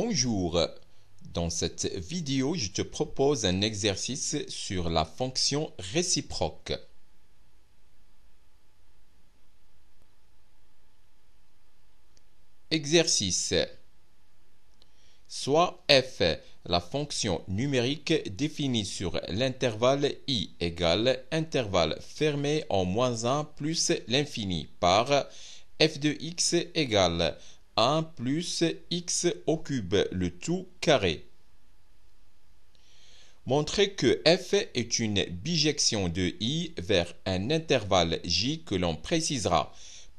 Bonjour, dans cette vidéo, je te propose un exercice sur la fonction réciproque. Exercice. Soit f, la fonction numérique définie sur l'intervalle i égale intervalle fermé en -1 plus l'infini par f de x égale 1 plus x au cube, le tout carré. Montrez que f est une bijection de i vers un intervalle j que l'on précisera,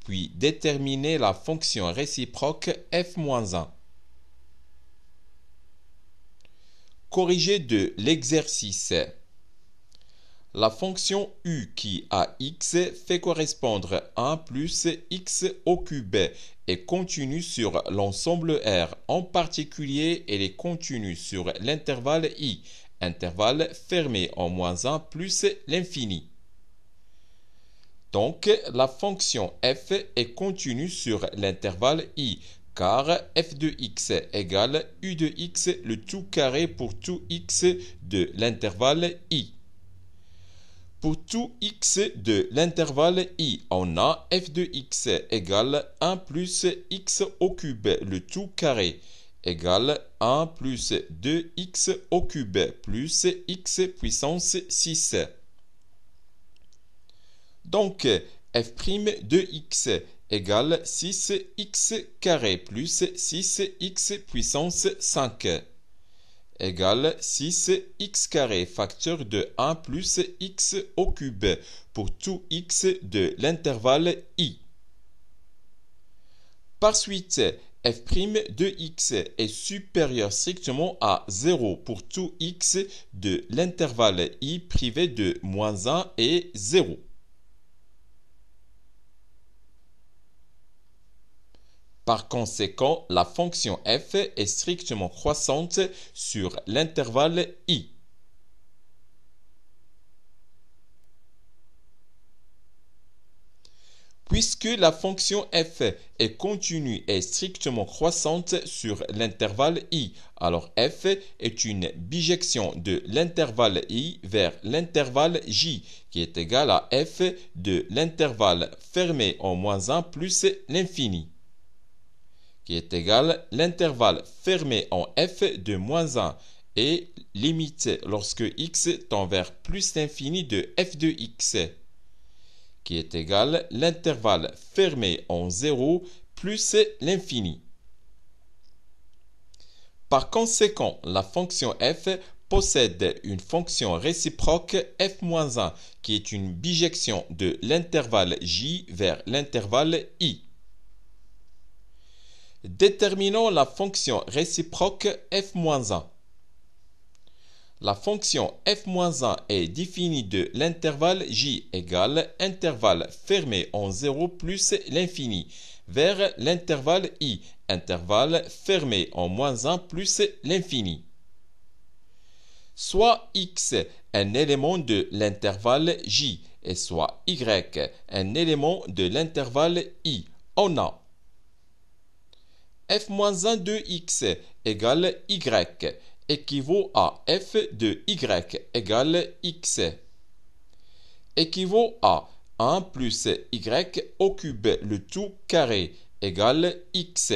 puis déterminer la fonction réciproque f-1. Corrigé de l'exercice. La fonction u qui a x fait correspondre 1 plus x au cube est continue sur l'ensemble R. En particulier, elle est continue sur l'intervalle i, intervalle fermé en -1 plus l'infini. Donc, la fonction f est continue sur l'intervalle i, car f de x égale u de x le tout carré pour tout x de l'intervalle i. Pour tout x de l'intervalle i, on a f de x égale 1 plus x au cube, le tout carré, égale 1 plus 2x au cube, plus x puissance 6. Donc, f' de x égale 6x carré plus 6x puissance 5. Égale 6x carré, facteur de 1 plus x au cube pour tout x de l'intervalle i. Par suite, f' de x est supérieur strictement à 0 pour tout x de l'intervalle i privé de -1 et 0. Par conséquent, la fonction f est strictement croissante sur l'intervalle i. Puisque la fonction f est continue et strictement croissante sur l'intervalle i, alors f est une bijection de l'intervalle i vers l'intervalle j, qui est égal à f de l'intervalle fermé en -1 plus l'infini, qui est égal à l'intervalle fermé en f de -1 et limite lorsque x tend vers plus l'infini de f de x, qui est égal à l'intervalle fermé en 0 plus l'infini. Par conséquent, la fonction f possède une fonction réciproque f-1 qui est une bijection de l'intervalle j vers l'intervalle i. Déterminons la fonction réciproque f-1. La fonction f-1 est définie de l'intervalle j égale intervalle fermé en 0 plus l'infini vers l'intervalle i, intervalle fermé en -1 plus l'infini. Soit x un élément de l'intervalle j et soit y un élément de l'intervalle i. On a f-1 de x égale y équivaut à f de y égale x, équivaut à 1 plus y au cube le tout carré égale x,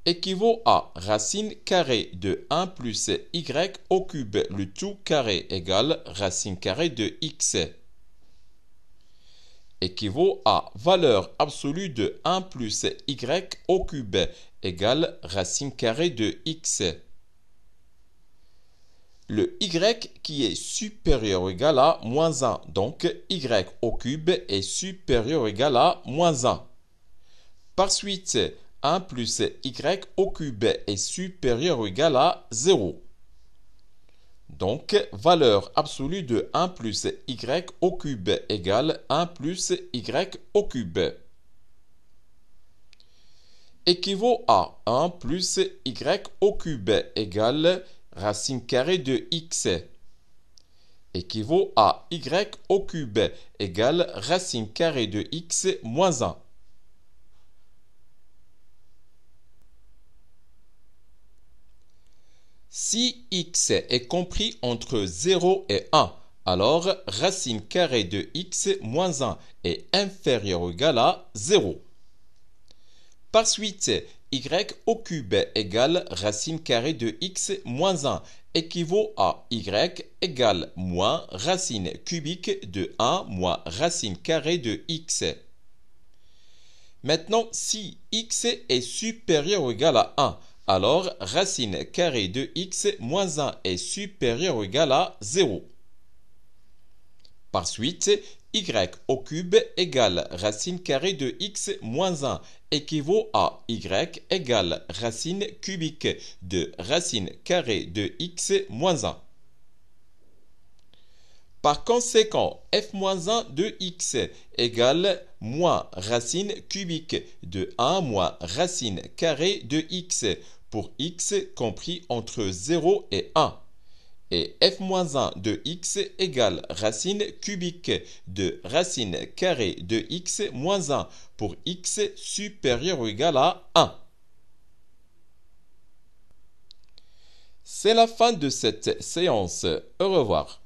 équivaut à racine carrée de 1 plus y au cube le tout carré égale racine carrée de x, équivaut à valeur absolue de 1 plus y au cube égale racine carrée de x. Le y qui est supérieur ou égal à -1, donc y au cube est supérieur ou égal à -1. Par suite, 1 plus y au cube est supérieur ou égal à 0. Donc, valeur absolue de 1 plus y au cube égale 1 plus y au cube. Équivaut à 1 plus y au cube égale racine carrée de x. Équivaut à y au cube égale racine carrée de x moins 1. Si x est compris entre 0 et 1, alors racine carrée de x moins 1 est inférieur ou égal à 0. Par suite, y au cube égale racine carrée de x moins 1 équivaut à y égale moins racine cubique de 1 moins racine carrée de x. Maintenant, si x est supérieur ou égal à 1, alors racine carrée de x moins 1 est supérieur ou égal à 0. Par suite, y au cube égale racine carrée de x moins 1 équivaut à y égale racine cubique de racine carrée de x moins 1. Par conséquent, f-1 de x égale moins racine cubique de 1 moins racine carrée de x pour x compris entre 0 et 1. Et f-1 de x égale racine cubique de racine carrée de x moins 1 pour x supérieur ou égal à 1. C'est la fin de cette séance. Au revoir.